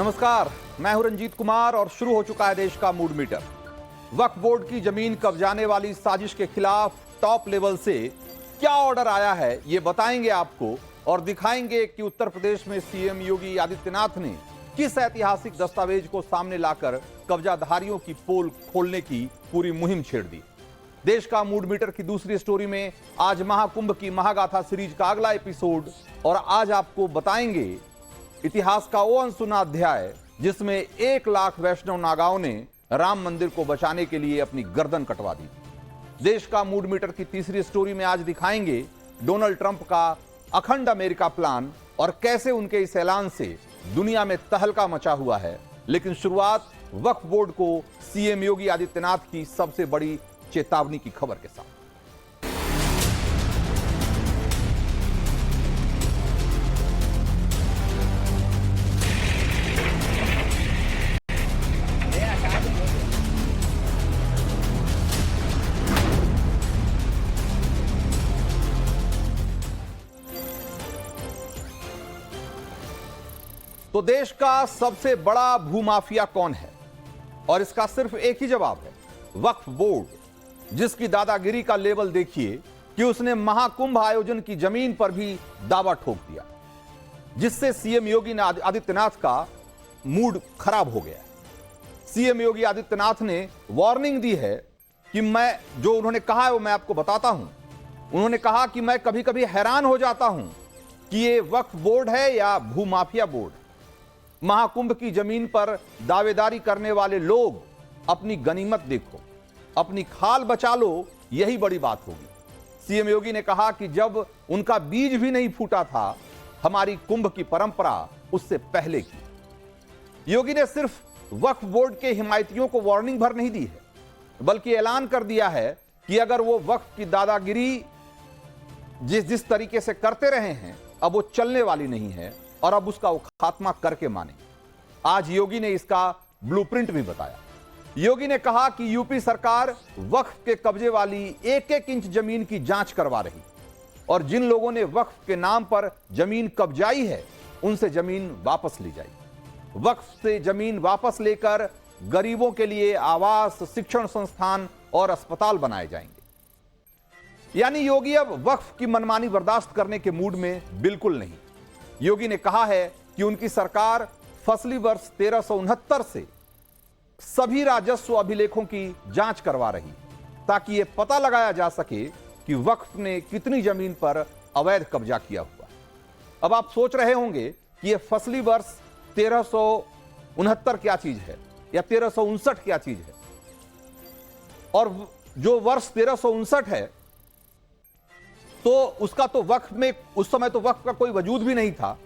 नमस्कार, मैं हूं रंजीत कुमार और शुरू हो चुका है देश का मूड मीटर। वक्फ बोर्ड की जमीन कब्जाने वाली साजिश के खिलाफ टॉप लेवल से क्या ऑर्डर आया है ये बताएंगे आपको और दिखाएंगे कि उत्तर प्रदेश में सीएम योगी आदित्यनाथ ने किस ऐतिहासिक दस्तावेज को सामने लाकर कब्जाधारियों की पोल खोलने की पूरी मुहिम छेड़ दी। देश का मूड मीटर की दूसरी स्टोरी में आज महाकुंभ की महागाथा सीरीज का अगला एपिसोड और आज आपको बताएंगे इतिहास का वो अनसुना अध्याय जिसमें 1 लाख वैष्णव नागाओं ने राम मंदिर को बचाने के लिए अपनी गर्दन कटवा दी। देश का मूड मीटर की तीसरी स्टोरी में आज दिखाएंगे डोनाल्ड ट्रंप का अखंड अमेरिका प्लान और कैसे उनके इस ऐलान से दुनिया में तहलका मचा हुआ है। लेकिन शुरुआत वक्फ बोर्ड को सीएम योगी आदित्यनाथ की सबसे बड़ी चेतावनी की खबर के साथ। तो देश का सबसे बड़ा भूमाफिया कौन है? और इसका सिर्फ एक ही जवाब है, वक्फ बोर्ड, जिसकी दादागिरी का लेवल देखिए कि उसने महाकुंभ आयोजन की जमीन पर भी दावा ठोक दिया, जिससे सीएम योगी आदित्यनाथ का मूड खराब हो गया। सीएम योगी आदित्यनाथ ने वार्निंग दी है कि मैं जो उन्होंने कहा है वो मैं आपको बताता हूं। उन्होंने कहा कि मैं कभी कभी हैरान हो जाता हूं कि ये वक्फ बोर्ड है या भूमाफिया बोर्ड। महाकुंभ की जमीन पर दावेदारी करने वाले लोग अपनी गनीमत देखो, अपनी खाल बचा लो, यही बड़ी बात होगी। सीएम योगी ने कहा कि जब उनका बीज भी नहीं फूटा था हमारी कुंभ की परंपरा उससे पहले की। योगी ने सिर्फ वक्फ बोर्ड के हिमायतियों को वार्निंग भर नहीं दी है, बल्कि ऐलान कर दिया है कि अगर वो वक्फ की दादागिरी जिस तरीके से करते रहे हैं अब वो चलने वाली नहीं है और अब उसका वो खात्मा करके माने। आज योगी ने इसका ब्लूप्रिंट भी बताया। योगी ने कहा कि यूपी सरकार वक्फ के कब्जे वाली 1-1 इंच जमीन की जांच करवा रही और जिन लोगों ने वक्फ के नाम पर जमीन कब्जाई है उनसे जमीन वापस ली जाएगी। वक्फ से जमीन वापस लेकर गरीबों के लिए आवास, शिक्षण संस्थान और अस्पताल बनाए जाएंगे। यानी योगी अब वक्फ की मनमानी बर्दाश्त करने के मूड में बिल्कुल नहीं। योगी ने कहा है कि उनकी सरकार फसली वर्ष 1369 से सभी राजस्व अभिलेखों की जांच करवा रही ताकि यह पता लगाया जा सके कि वक्फ ने कितनी जमीन पर अवैध कब्जा किया हुआ। अब आप सोच रहे होंगे कि यह फसली वर्ष 1369 क्या चीज है या 1359 क्या चीज है, और जो वर्ष 1359 है तो उसका तो वक्फ में उस समय तो वक्फ का कोई वजूद भी नहीं था,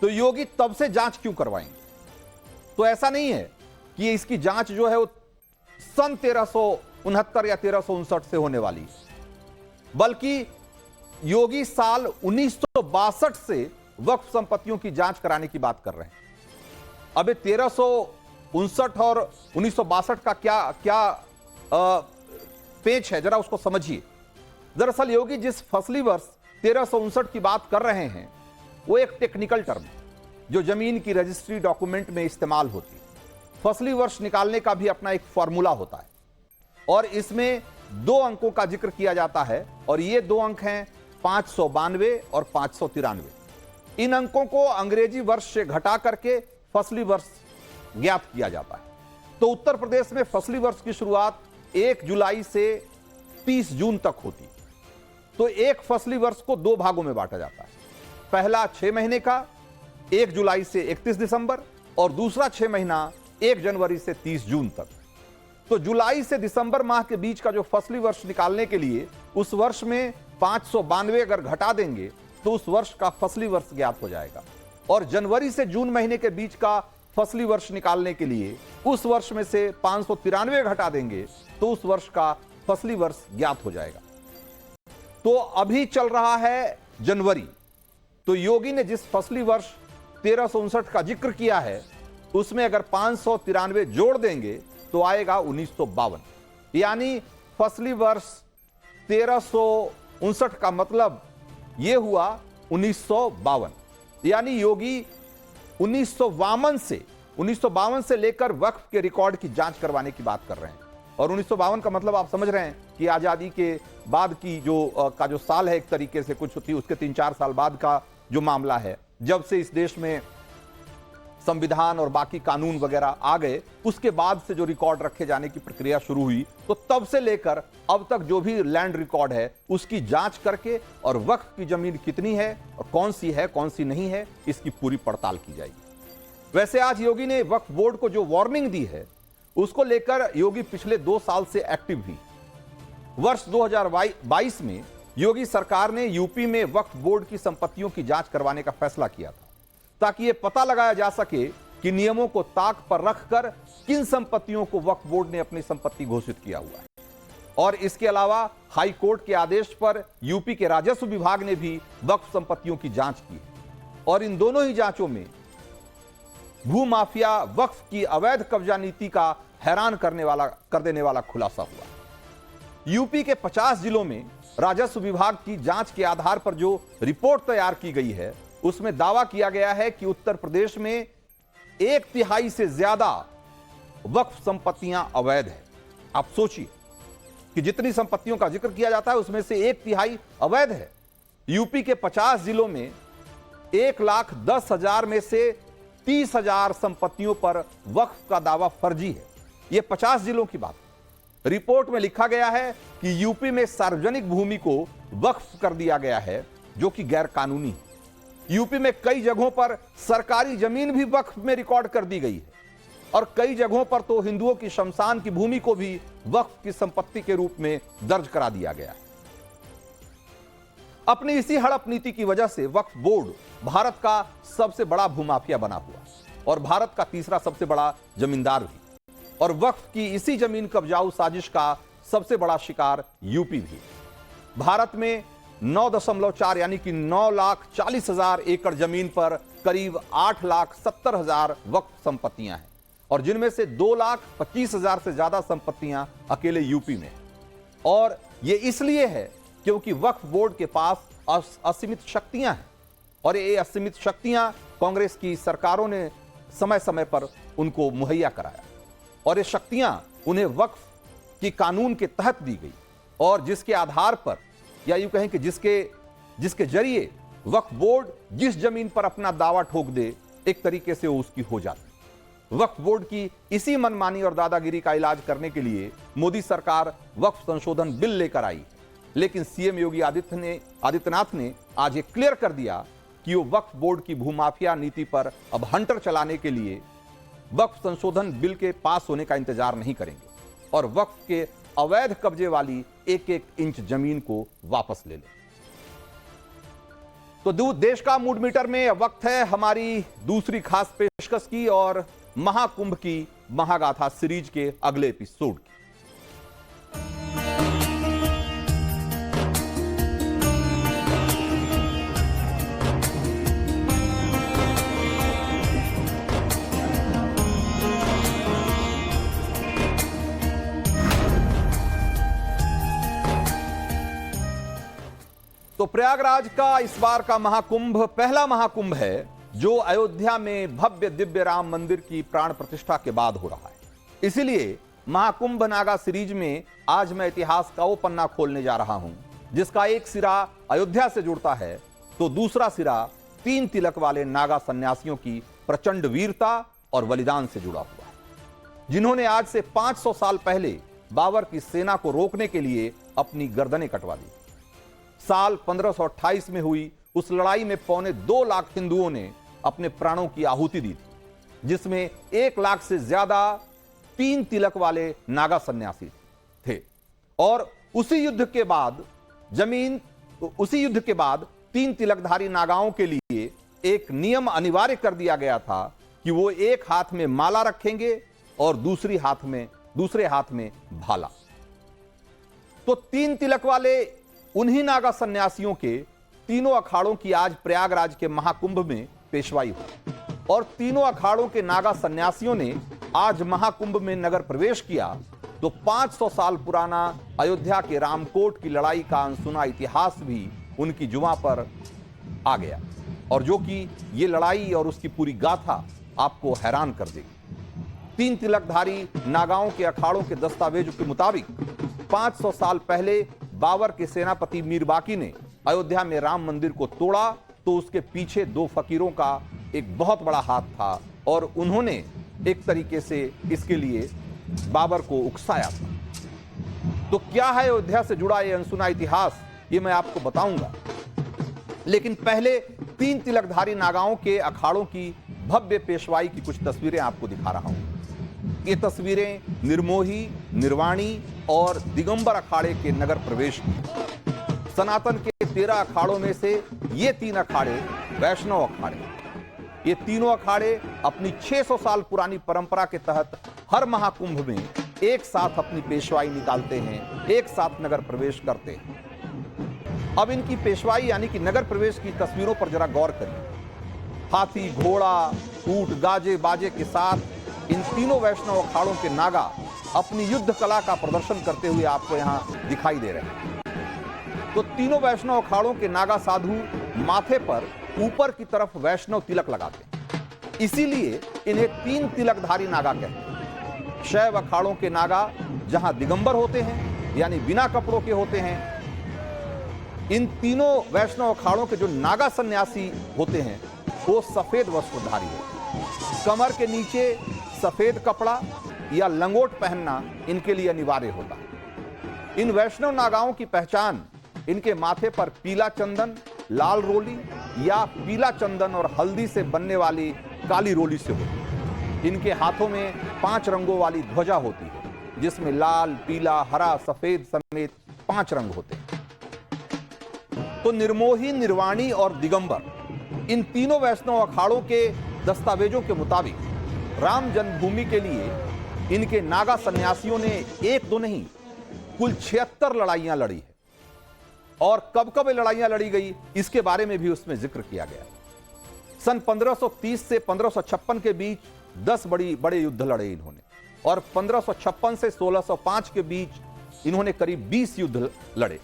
तो योगी तब से जांच क्यों करवाएंगे? तो ऐसा नहीं है कि इसकी जांच जो है वो सन 1369 या 1359 से होने वाली है, बल्कि योगी साल 1962 से वक्फ संपत्तियों की जांच कराने की बात कर रहे हैं। अब 1359 और 1962 का क्या पेच है, जरा उसको समझिए। दरअसल योगी जिस फसली वर्ष 1359 की बात कर रहे हैं वो एक टेक्निकल टर्म है जो जमीन की रजिस्ट्री डॉक्यूमेंट में इस्तेमाल होती है। फसली वर्ष निकालने का भी अपना एक फॉर्मूला होता है और इसमें 2 अंकों का जिक्र किया जाता है और ये 2 अंक हैं 592 और 593। इन अंकों को अंग्रेजी वर्ष से घटा करके फसली वर्ष ज्ञात किया जाता है। तो उत्तर प्रदेश में फसली वर्ष की शुरुआत 1 जुलाई से 30 जून तक होती है। तो एक फसली वर्ष को 2 भागों में बांटा जाता है। पहला 6 महीने का 1 जुलाई से 31 दिसंबर और दूसरा 6 महीना 1 जनवरी से 30 जून तक। तो जुलाई से दिसंबर माह के बीच का जो फसली वर्ष निकालने के लिए उस वर्ष में 592 अगर घटा देंगे तो उस वर्ष का फसली वर्ष ज्ञात हो जाएगा, और जनवरी से जून महीने के बीच का फसली वर्ष निकालने के लिए उस वर्ष में से 593 घटा देंगे तो उस वर्ष का फसली वर्ष ज्ञात हो जाएगा। तो अभी चल रहा है जनवरी, तो योगी ने जिस फसली वर्ष 1359 का जिक्र किया है उसमें अगर 593 जोड़ देंगे तो आएगा 1952। यानी फसली वर्ष 1359 का मतलब यह हुआ 1952। यानी योगी 1952 से 1952 से लेकर वक्फ के रिकॉर्ड की जांच करवाने की बात कर रहे हैं। और 1952 का मतलब आप समझ रहे हैं कि आजादी के बाद की जो साल है, एक तरीके से कुछ होती, उसके 3-4 साल बाद का जो मामला है, जब से इस देश में संविधान और बाकी कानून वगैरह आ गए, उसके बाद से जो रिकॉर्ड रखे जाने की प्रक्रिया शुरू हुई, तो तब से लेकर अब तक जो भी लैंड रिकॉर्ड है उसकी जांच करके और वक्फ की जमीन कितनी है और कौन सी नहीं है, इसकी पूरी पड़ताल की जाएगी। वैसे आज योगी ने वक्फ बोर्ड को जो वार्निंग दी है, उसको लेकर योगी पिछले 2 साल से एक्टिव भी। वर्ष 2022 में योगी सरकार ने यूपी में वक्फ बोर्ड की संपत्तियों की जांच करवाने का फैसला किया था, ताकि यह पता लगाया जा सके कि नियमों को ताक पर रखकर किन संपत्तियों को वक्फ बोर्ड ने अपनी संपत्ति घोषित किया हुआ है। और इसके अलावा हाई कोर्ट के आदेश पर यूपी के राजस्व विभाग ने भी वक्फ संपत्तियों की जांच की है। और इन दोनों ही जांचों में भूमाफिया वक्फ की अवैध कब्जा नीति का हैरान कर देने वाला खुलासा हुआ। यूपी के 50 जिलों में राजस्व विभाग की जांच के आधार पर जो रिपोर्ट तैयार की गई है, उसमें दावा किया गया है कि उत्तर प्रदेश में 1/3 से ज्यादा वक्फ संपत्तियां अवैध है। आप सोचिए कि जितनी संपत्तियों का जिक्र किया जाता है उसमें से 1/3 अवैध है। यूपी के 50 जिलों में 1,10,000 में से 30,000 संपत्तियों पर वक्फ का दावा फर्जी है। यह 50 जिलों की बात। रिपोर्ट में लिखा गया है कि यूपी में सार्वजनिक भूमि को वक्फ कर दिया गया है, जो कि गैर कानूनी है। यूपी में कई जगहों पर सरकारी जमीन भी वक्फ में रिकॉर्ड कर दी गई है और कई जगहों पर तो हिंदुओं की शमशान की भूमि को भी वक्फ की संपत्ति के रूप में दर्ज करा दिया गया है। अपनी इसी हड़प नीति की वजह से वक्फ बोर्ड भारत का सबसे बड़ा भूमाफिया बना हुआ और भारत का तीसरा सबसे बड़ा जमींदार भी, और वक्फ की इसी जमीन कब्जाऊ साजिश का सबसे बड़ा शिकार यूपी भी। भारत में 9.4 यानी कि 9,40,000 एकड़ जमीन पर करीब 8,70,000 वक्फ संपत्तियां हैं और जिनमें से 2,25,000 से ज्यादा संपत्तियां अकेले यूपी में। और यह इसलिए है क्योंकि वक्फ बोर्ड के पास असीमित शक्तियां हैं और ये असीमित शक्तियां कांग्रेस की सरकारों ने समय समय पर उनको मुहैया कराया और ये शक्तियां उन्हें वक्फ की कानून के तहत दी गई और जिसके आधार पर, या यूं कहें कि जिसके जरिए वक्फ बोर्ड जिस जमीन पर अपना दावा ठोक दे, एक तरीके से वो उसकी हो जाती। वक्फ बोर्ड की इसी मनमानी और दादागिरी का इलाज करने के लिए मोदी सरकार वक्फ संशोधन बिल लेकर आई, लेकिन सीएम योगी आदित्यनाथ ने आज ये क्लियर कर दिया कि वो वक्फ बोर्ड की भूमाफिया नीति पर अब हंटर चलाने के लिए वक्फ संशोधन बिल के पास होने का इंतजार नहीं करेंगे और वक्फ के अवैध कब्जे वाली 1-1 इंच जमीन को वापस ले लें। तो देश का मूड मीटर में वक्त है हमारी दूसरी खास पेशकश की और महाकुंभ की महागाथा सीरीज के अगले एपिसोड की। तो प्रयागराज का इस बार का महाकुंभ पहला महाकुंभ है जो अयोध्या में भव्य दिव्य राम मंदिर की प्राण प्रतिष्ठा के बाद हो रहा है। इसीलिए महाकुंभ नागा सीरीज में आज मैं इतिहास का वो पन्ना खोलने जा रहा हूं जिसका एक सिरा अयोध्या से जुड़ता है तो दूसरा सिरा 3 तिलक वाले नागा सन्यासियों की प्रचंड वीरता और बलिदान से जुड़ा हुआ है, जिन्होंने आज से 500 साल पहले बाबर की सेना को रोकने के लिए अपनी गर्दनें कटवा दी। साल 1528 में हुई उस लड़ाई में 2.25 लाख हिंदुओं ने अपने प्राणों की आहुति दी थी, जिसमें 1 लाख से ज्यादा 3 तिलक वाले नागा सन्यासी थे। और उसी युद्ध के बाद 3 तिलकधारी नागाओं के लिए एक नियम अनिवार्य कर दिया गया था कि वो एक हाथ में माला रखेंगे और दूसरे हाथ में भाला। तो 3 तिलक वाले उन्हीं नागा सन्यासियों के तीनों अखाड़ों की आज प्रयागराज के महाकुंभ में पेशवाई हुई और तीनों अखाड़ों के नागा सन्यासियों ने आज महाकुंभ में नगर प्रवेश किया तो 500 साल पुराना अयोध्या के रामकोट की लड़ाई का अनसुना इतिहास भी उनकी जुबां पर आ गया और जो कि ये लड़ाई और उसकी पूरी गाथा आपको हैरान कर देगी। 3 तिलकधारी नागाओं के अखाड़ों के दस्तावेजों के मुताबिक 500 साल पहले बाबर के सेनापति मीर बाकी ने अयोध्या में राम मंदिर को तोड़ा तो उसके पीछे 2 फकीरों का एक बहुत बड़ा हाथ था और उन्होंने एक तरीके से इसके लिए बाबर को उकसाया था। तो क्या है अयोध्या से जुड़ा यह अनसुना इतिहास, ये मैं आपको बताऊंगा। लेकिन पहले 3 तिलकधारी नागाओं के अखाड़ों की भव्य पेशवाई की कुछ तस्वीरें आपको दिखा रहा हूं। ये तस्वीरें निर्मोही, निर्वाणी और दिगंबर अखाड़े के नगर प्रवेश की। सनातन के 13 अखाड़ों में से ये 3 अखाड़े वैष्णव अखाड़े। ये तीनों अखाड़े अपनी 600 साल पुरानी परंपरा के तहत हर महाकुंभ में एक साथ अपनी पेशवाई निकालते हैं, एक साथ नगर प्रवेश करते हैं। अब इनकी पेशवाई यानी कि नगर प्रवेश की तस्वीरों पर जरा गौर करिए। हाथी, घोड़ा, ऊंट, गाजे बाजे के साथ इन तीनों वैष्णव अखाड़ों के नागा अपनी युद्ध कला का प्रदर्शन करते हुए आपको यहां दिखाई दे रहे हैं। तो तीनों वैष्णव अखाड़ों के नागा साधु माथे पर ऊपर की तरफ वैष्णव तिलक लगाते हैं, इसीलिए इन्हें 3 तिलकधारी नागा कहते हैं। शैव अखाड़ों के नागा जहां दिगंबर होते हैं यानी बिना कपड़ों के होते हैं, इन तीनों वैष्णव अखाड़ों के जो नागा सन्यासी होते हैं वो सफेद वस्त्रधारी होते हैं। कमर के नीचे सफेद कपड़ा या लंगोट पहनना इनके लिए अनिवार्य होता है। इन वैष्णव नागाओं की पहचान इनके माथे पर पीला चंदन, लाल रोली या पीला चंदन और हल्दी से बनने वाली काली रोली से होती है। इनके हाथों में 5 रंगों वाली ध्वजा होती है जिसमें लाल, पीला, हरा, सफेद समेत 5 रंग होते हैं। तो निर्मोही, निर्वाणी और दिगंबर इन तीनों वैष्णव अखाड़ों के दस्तावेजों के मुताबिक राम जन्मभूमि के लिए इनके नागा सन्यासियों ने 1-2 नहीं कुल 76 लड़ाइयां लड़ी है। और कब कब लड़ाइयां लड़ी गई इसके बारे में भी उसमें जिक्र किया गया। सन 1530 से 1556 के बीच 10 बड़े युद्ध लड़े इन्होंने, और 1556 से 1605 के बीच इन्होंने करीब 20 युद्ध लड़े,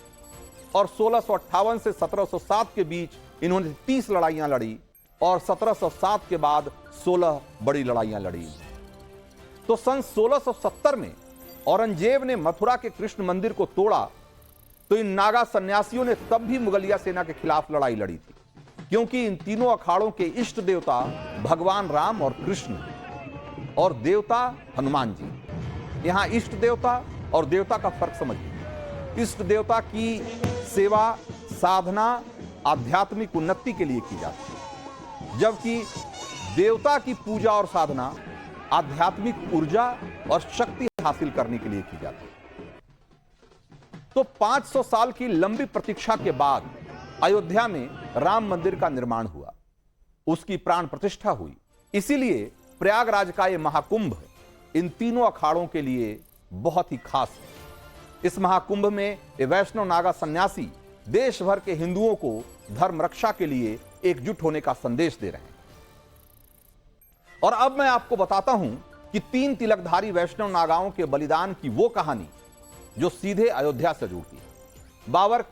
और 1658 से 1707 के बीच इन्होंने 30 लड़ाइयां लड़ी, और 1707 के बाद 16 बड़ी लड़ाइयां लड़ी। तो सन 1670 में औरंगजेब ने मथुरा के कृष्ण मंदिर को तोड़ा तो इन नागा सन्यासियों ने तब भी मुगलिया सेना के खिलाफ लड़ाई लड़ी थी, क्योंकि इन तीनों अखाड़ों के इष्ट देवता भगवान राम और कृष्ण और देवता हनुमान जी। यहां इष्ट देवता और देवता का फर्क समझिए। इष्ट देवता की सेवा, साधना आध्यात्मिक उन्नति के लिए की जाती है, जबकि देवता की पूजा और साधना आध्यात्मिक ऊर्जा और शक्ति हासिल करने के लिए की जाती है। तो 500 साल की लंबी प्रतीक्षा के बाद अयोध्या में राम मंदिर का निर्माण हुआ, उसकी प्राण प्रतिष्ठा हुई। इसीलिए प्रयागराज का यह महाकुंभ इन तीनों अखाड़ों के लिए बहुत ही खास है। इस महाकुंभ में ये वैष्णव नागा सन्यासी देश भर के हिंदुओं को धर्म रक्षा के लिए एकजुट होने का संदेश दे रहे हैं। और अब मैं आपको बताता हूं कि 3 तिलकधारी वैष्णव नागाओं के बलिदान की वो कहानी जो सीधे अयोध्या से जुड़ती है।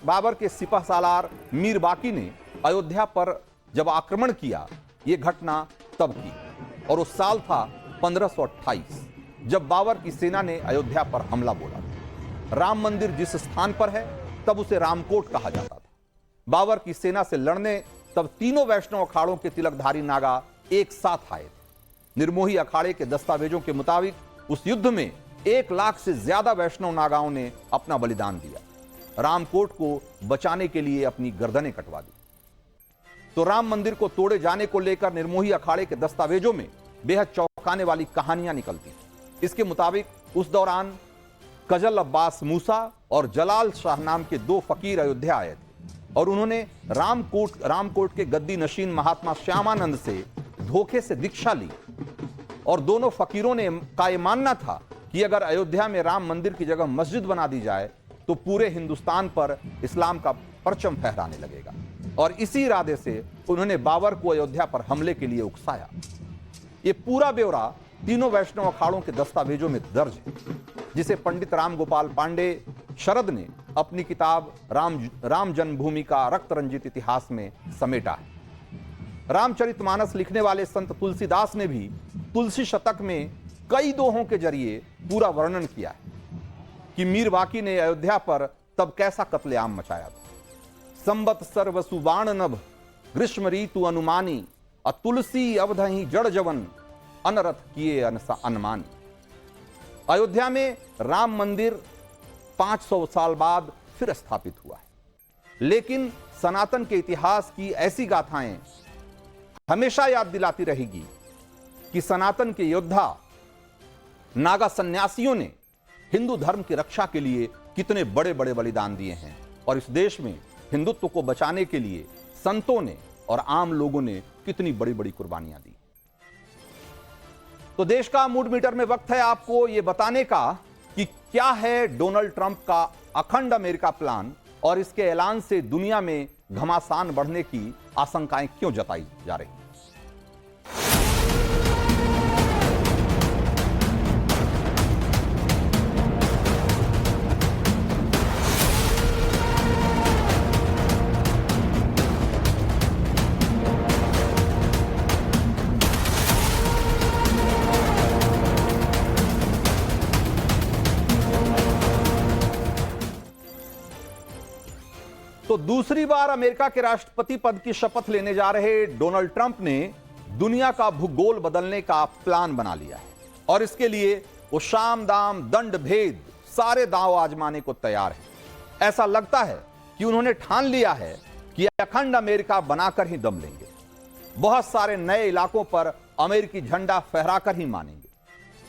बाबर के सिपह सालार मीर बाकी ने अयोध्या पर जब आक्रमण किया, यह घटना तब की, और उस साल था 1528 जब बाबर की सेना ने अयोध्या पर हमला बोला। राम मंदिर जिस स्थान पर है तब उसे रामकोट कहा जाता था। बाबर की सेना से लड़ने तब तीनों वैष्णव अखाड़ों के तिलकधारी नागा एक साथ आए थे। निर्मोही अखाड़े के दस्तावेजों के मुताबिक उस युद्ध में 1 लाख से ज्यादा वैष्णव नागाओं ने अपना बलिदान दिया, रामकोट को बचाने के लिए अपनी गर्दनें कटवा दी। तो राम मंदिर को तोड़े जाने को लेकर निर्मोही अखाड़े के दस्तावेजों में बेहद चौंकाने वाली कहानियां निकलती। इसके मुताबिक उस दौरान कजल अब्बास मूसा और जलाल शाह नाम के 2 फकीर अयोध्या आए थे, और उन्होंने रामकोट के गद्दी नशीन महात्मा श्यामानंद से धोखे से दीक्षा ली, और दोनों फकीरों ने का यह मानना था कि अगर अयोध्या में राम मंदिर की जगह मस्जिद बना दी जाए तो पूरे हिंदुस्तान पर इस्लाम का परचम फहराने लगेगा, और इसी इरादे से उन्होंने बाबर को अयोध्या पर हमले के लिए उकसाया। यह पूरा ब्यौरा तीनों वैष्णव अखाड़ों के दस्तावेजों में दर्ज है, जिसे पंडित राम गोपाल पांडे शरद ने अपनी किताब राम जन्मभूमि का रक्त रंजित इतिहास में समेटा है। रामचरितमानस लिखने वाले संत तुलसीदास ने भी तुलसी शतक में कई दोहों के जरिए पूरा वर्णन किया है कि मीर बाकी ने अयोध्या पर तब कैसा कत्लेआम मचाया था। संवत्सर वसुबाण नभ ग्रीष्म ऋतु अनुमानी, तुलसी अवधहि जड़ जवन अनरथ किए अनमानी। अयोध्या में राम मंदिर 500 साल बाद फिर स्थापित हुआ है, लेकिन सनातन के इतिहास की ऐसी गाथाएं हमेशा याद दिलाती रहेगी कि सनातन के योद्धा नागा सन्यासियों ने हिंदू धर्म की रक्षा के लिए कितने बड़े बड़े बलिदान दिए हैं और इस देश में हिंदुत्व को बचाने के लिए संतों ने और आम लोगों ने कितनी बड़ी बड़ी कुर्बानियां दी। तो देश का मूड मीटर में वक्त है आपको यह बताने का कि क्या है डोनाल्ड ट्रंप का अखंड अमेरिका प्लान और इसके ऐलान से दुनिया में घमासान बढ़ने की आशंकाएं क्यों जताई जा रही हैं। तो दूसरी बार अमेरिका के राष्ट्रपति पद की शपथ लेने जा रहे डोनाल्ड ट्रंप ने दुनिया का भूगोल बदलने का प्लान बना लिया है और इसके लिए वो शाम दाम दंड भेद सारे दांव आजमाने को तैयार है। ऐसा लगता है कि उन्होंने ठान लिया है कि अखंड अमेरिका बनाकर ही दम लेंगे। बहुत सारे नए इलाकों पर अमेरिकी झंडा फहराकर ही मानेंगे।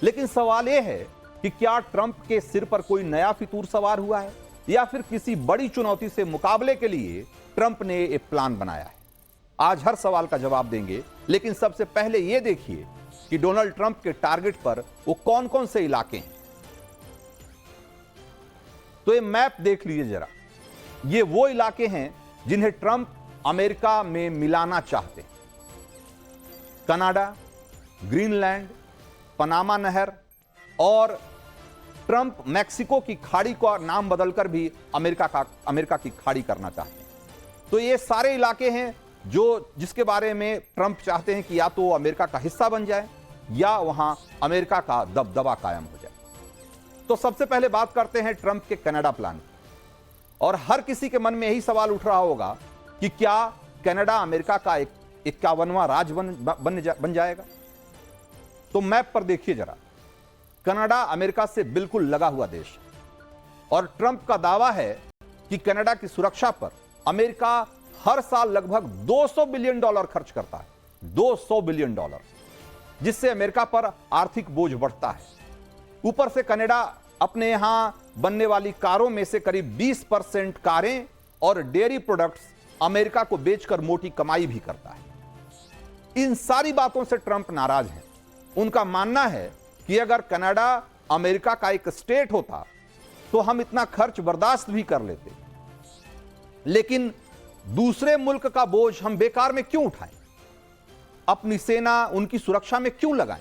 लेकिन सवाल यह है कि क्या ट्रंप के सिर पर कोई नया फितूर सवार हुआ है या फिर किसी बड़ी चुनौती से मुकाबले के लिए ट्रंप ने एक प्लान बनाया है। आज हर सवाल का जवाब देंगे, लेकिन सबसे पहले यह देखिए कि डोनाल्ड ट्रंप के टारगेट पर वो कौन कौन से इलाके हैं। तो ये मैप देख लीजिए जरा। ये वो इलाके हैं जिन्हें ट्रंप अमेरिका में मिलाना चाहते हैं। कनाडा, ग्रीनलैंड, पनामा नहर और ट्रंप मैक्सिको की खाड़ी का नाम बदलकर भी अमेरिका की खाड़ी करना चाहते हैं। तो ये सारे इलाके हैं जिसके बारे में ट्रंप चाहते हैं कि या तो अमेरिका का हिस्सा बन जाए या वहां अमेरिका का दबदबा कायम हो जाए। तो सबसे पहले बात करते हैं ट्रंप के कनाडा प्लान की। और हर किसी के मन में यही सवाल उठ रहा होगा कि क्या कनाडा अमेरिका का 51वां राज्य बन जाएगा। तो मैप पर देखिए जरा। कनाडा अमेरिका से बिल्कुल लगा हुआ देश है और ट्रंप का दावा है कि कनाडा की सुरक्षा पर अमेरिका हर साल लगभग $200 बिलियन खर्च करता है। $200 बिलियन, जिससे अमेरिका पर आर्थिक बोझ बढ़ता है। ऊपर से कनाडा अपने यहां बनने वाली कारों में से करीब 20% कारें और डेयरी प्रोडक्ट्स अमेरिका को बेचकर मोटी कमाई भी करता है। इन सारी बातों से ट्रंप नाराज हैं। उनका मानना है कि अगर कनाडा अमेरिका का एक स्टेट होता तो हम इतना खर्च बर्दाश्त भी कर लेते, लेकिन दूसरे मुल्क का बोझ हम बेकार में क्यों उठाएं, अपनी सेना उनकी सुरक्षा में क्यों लगाएं।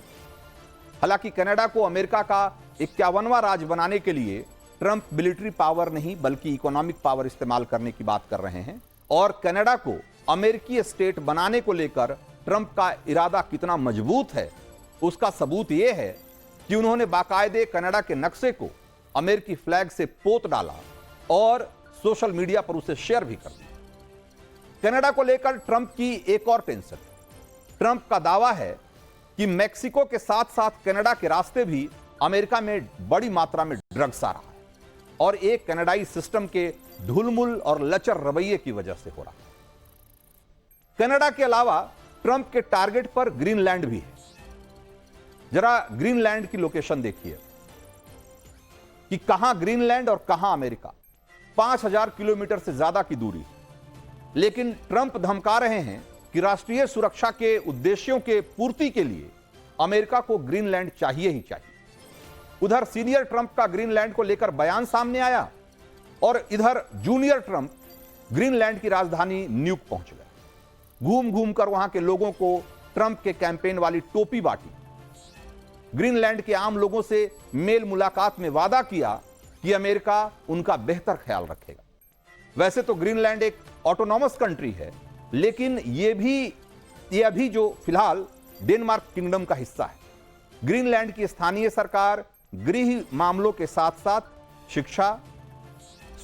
हालांकि कनाडा को अमेरिका का 51वां राज्य बनाने के लिए ट्रंप मिलिट्री पावर नहीं बल्कि इकोनॉमिक पावर इस्तेमाल करने की बात कर रहे हैं। और कनाडा को अमेरिकी स्टेट बनाने को लेकर ट्रंप का इरादा कितना मजबूत है उसका सबूत यह है कि उन्होंने बाकायदे कनाडा के नक्शे को अमेरिकी फ्लैग से पोत डाला और सोशल मीडिया पर उसे शेयर भी कर दिया। कनाडा को लेकर ट्रंप की एक और टेंशन है। ट्रंप का दावा है कि मैक्सिको के साथ साथ कनाडा के रास्ते भी अमेरिका में बड़ी मात्रा में ड्रग्स आ रहा है और एक कनाडाई सिस्टम के ढुलमुल और लचर रवैये की वजह से हो रहा है। कनाडा के अलावा ट्रंप के टारगेट पर ग्रीनलैंड भी है। जरा ग्रीनलैंड की लोकेशन देखिए कि कहां ग्रीनलैंड और कहां अमेरिका। 5000 किलोमीटर से ज्यादा की दूरी। लेकिन ट्रंप धमका रहे हैं कि राष्ट्रीय सुरक्षा के उद्देश्यों के पूर्ति के लिए अमेरिका को ग्रीनलैंड चाहिए ही चाहिए। उधर सीनियर ट्रंप का ग्रीनलैंड को लेकर बयान सामने आया और इधर जूनियर ट्रंप ग्रीनलैंड की राजधानी न्यूक पहुंच गए। घूम घूम कर वहां के लोगों को ट्रंप के कैंपेन वाली टोपी बांटी। ग्रीनलैंड के आम लोगों से मेल मुलाकात में वादा किया कि अमेरिका उनका बेहतर ख्याल रखेगा। वैसे तो ग्रीनलैंड एक ऑटोनॉमस कंट्री है, लेकिन यह भी ये अभी जो फिलहाल डेनमार्क किंगडम का हिस्सा है। ग्रीनलैंड की स्थानीय सरकार गृह मामलों के साथ साथ शिक्षा,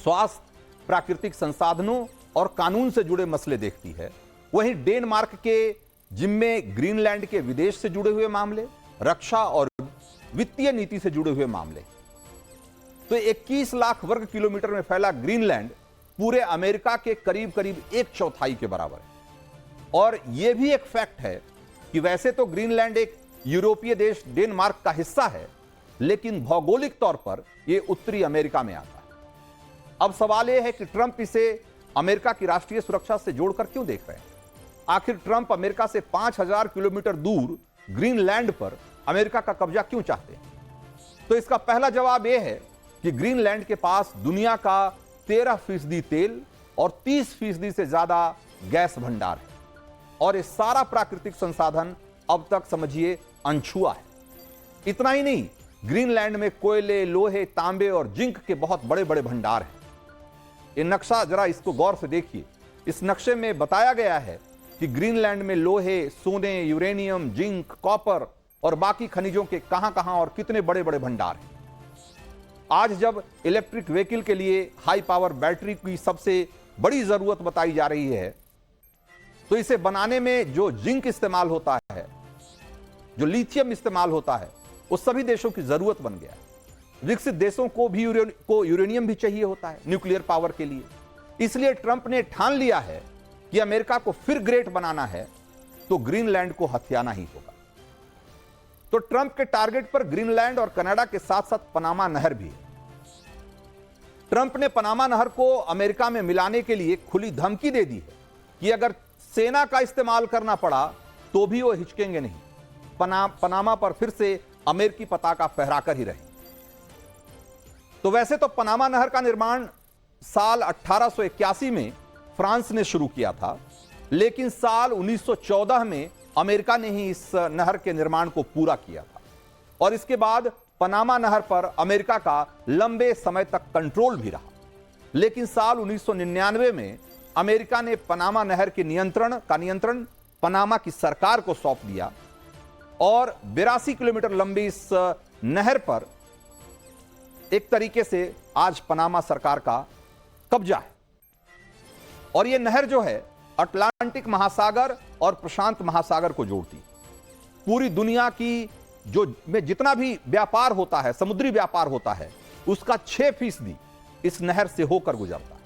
स्वास्थ्य, प्राकृतिक संसाधनों और कानून से जुड़े मसले देखती है। वहीं डेनमार्क के जिम्मे ग्रीनलैंड के विदेश से जुड़े हुए मामले, रक्षा और वित्तीय नीति से जुड़े हुए मामले। तो 21 लाख वर्ग किलोमीटर में फैला ग्रीनलैंड पूरे अमेरिका के करीब करीब 1/4 के बराबर है। और यह भी एक फैक्ट है कि वैसे तो ग्रीनलैंड एक यूरोपीय देश डेनमार्क का हिस्सा है, लेकिन भौगोलिक तौर पर यह उत्तरी अमेरिका में आता है। अब सवाल यह है कि ट्रंप इसे अमेरिका की राष्ट्रीय सुरक्षा से जोड़कर क्यों देख रहे हैं? आखिर ट्रंप अमेरिका से 5000 किलोमीटर दूर ग्रीनलैंड पर अमेरिका का कब्जा क्यों चाहते हैं? तो इसका पहला जवाब यह है कि ग्रीनलैंड के पास दुनिया का 13% तेल और 30% से ज्यादा गैस भंडार है, और ये सारा प्राकृतिक संसाधन अब तक समझिए अनछुआ है। इतना ही नहीं, ग्रीनलैंड में कोयले, लोहे, तांबे और जिंक के बहुत बड़े बड़े भंडार हैं। ये नक्शा जरा इसको गौर से देखिए। इस नक्शे में बताया गया है कि ग्रीनलैंड में लोहे, सोने, यूरेनियम, जिंक, कॉपर और बाकी खनिजों के कहां-कहां और कितने बड़े बड़े भंडार हैं। आज जब इलेक्ट्रिक व्हीकल के लिए हाई पावर बैटरी की सबसे बड़ी जरूरत बताई जा रही है, तो इसे बनाने में जो जिंक इस्तेमाल होता है, जो लिथियम इस्तेमाल होता है, वो सभी देशों की जरूरत बन गया है। विकसित देशों को भी यूरेनियम भी चाहिए होता है न्यूक्लियर पावर के लिए। इसलिए ट्रंप ने ठान लिया है कि अमेरिका को फिर ग्रेट बनाना है तो ग्रीनलैंड को हथियाना ही होगा। तो ट्रंप के टारगेट पर ग्रीनलैंड और कनाडा के साथ साथ पनामा नहर भी है। ट्रंप ने पनामा नहर को अमेरिका में मिलाने के लिए खुली धमकी दे दी है कि अगर सेना का इस्तेमाल करना पड़ा तो भी वो हिचकेंगे नहीं, पनामा पर फिर से अमेरिकी पताका फहराकर ही रहेंगे। तो वैसे तो पनामा नहर का निर्माण साल 1881 में फ्रांस ने शुरू किया था, लेकिन साल 1914 में अमेरिका ने ही इस नहर के निर्माण को पूरा किया था। और इसके बाद पनामा नहर पर अमेरिका का लंबे समय तक कंट्रोल भी रहा। लेकिन साल 1999 में अमेरिका ने पनामा नहर के नियंत्रण पनामा की सरकार को सौंप दिया और 82 किलोमीटर लंबी इस नहर पर एक तरीके से आज पनामा सरकार का कब्जा है। और यह नहर जो है अटलांटिक महासागर और प्रशांत महासागर को जोड़ती। पूरी दुनिया की में जितना भी व्यापार होता है, समुद्री व्यापार होता है, उसका 6% इस नहर से होकर गुजरता है।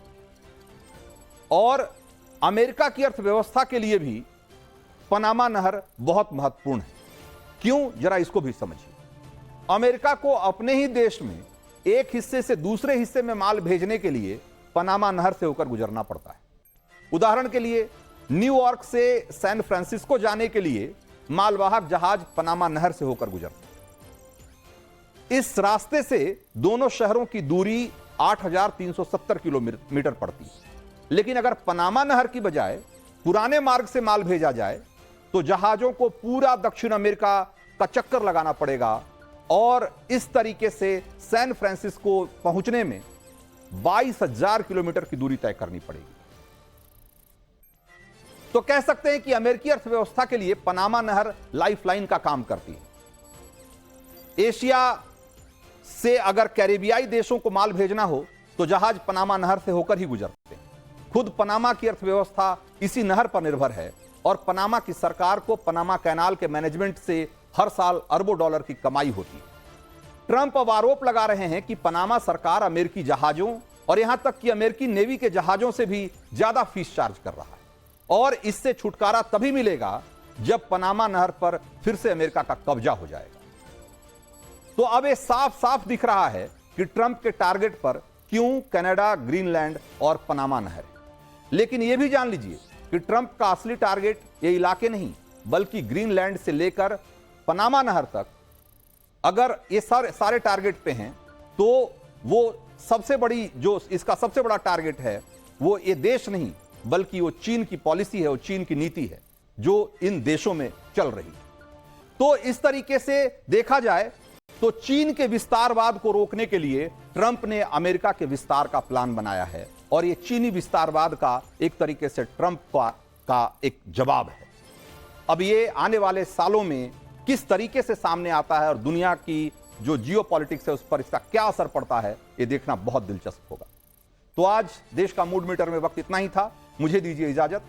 और अमेरिका की अर्थव्यवस्था के लिए भी पनामा नहर बहुत महत्वपूर्ण है। क्यों, जरा इसको भी समझिए। अमेरिका को अपने ही देश में एक हिस्से से दूसरे हिस्से में माल भेजने के लिए पनामा नहर से होकर गुजरना पड़ता है। उदाहरण के लिए न्यूयॉर्क से सैन फ्रांसिस्को जाने के लिए मालवाहक जहाज पनामा नहर से होकर गुजरते हैं। इस रास्ते से दोनों शहरों की दूरी 8370 किलोमीटर पड़ती है। लेकिन अगर पनामा नहर की बजाय पुराने मार्ग से माल भेजा जाए तो जहाजों को पूरा दक्षिण अमेरिका का चक्कर लगाना पड़ेगा और इस तरीके से सैन फ्रांसिस्को पहुंचने में 22,000 किलोमीटर की दूरी तय करनी पड़ेगी। तो कह सकते हैं कि अमेरिकी अर्थव्यवस्था के लिए पनामा नहर लाइफलाइन का काम करती है। एशिया से अगर कैरेबियाई देशों को माल भेजना हो तो जहाज पनामा नहर से होकर ही गुजरते हैं। खुद पनामा की अर्थव्यवस्था इसी नहर पर निर्भर है और पनामा की सरकार को पनामा कैनाल के मैनेजमेंट से हर साल अरबों डॉलर की कमाई होती है। ट्रंप अब आरोप लगा रहे हैं कि पनामा सरकार अमेरिकी जहाजों और यहां तक कि अमेरिकी नेवी के जहाजों से भी ज्यादा फीस चार्ज कर रहा है और इससे छुटकारा तभी मिलेगा जब पनामा नहर पर फिर से अमेरिका का कब्जा हो जाएगा। तो अब यह साफ साफ दिख रहा है कि ट्रंप के टारगेट पर क्यों कनाडा, ग्रीनलैंड और पनामा नहर है। लेकिन यह भी जान लीजिए कि ट्रंप का असली टारगेट ये इलाके नहीं बल्कि ग्रीनलैंड से लेकर पनामा नहर तक। अगर ये सारे टारगेट पे हैं तो वो सबसे बड़ी जो इसका सबसे बड़ा टारगेट है वो ये देश नहीं बल्कि वो चीन की पॉलिसी है, वो चीन की नीति है जो इन देशों में चल रही है। तो इस तरीके से देखा जाए तो चीन के विस्तारवाद को रोकने के लिए ट्रंप ने अमेरिका के विस्तार का प्लान बनाया है और ये चीनी विस्तारवाद का एक तरीके से ट्रंप का एक जवाब है। अब ये आने वाले सालों में किस तरीके से सामने आता है और दुनिया की जो जियोपॉलिटिक्स है उस पर इसका क्या असर पड़ता है, ये देखना बहुत दिलचस्प होगा। तो आज देश का मूड मीटर में वक्त इतना ही था। मुझे दीजिए इजाजत।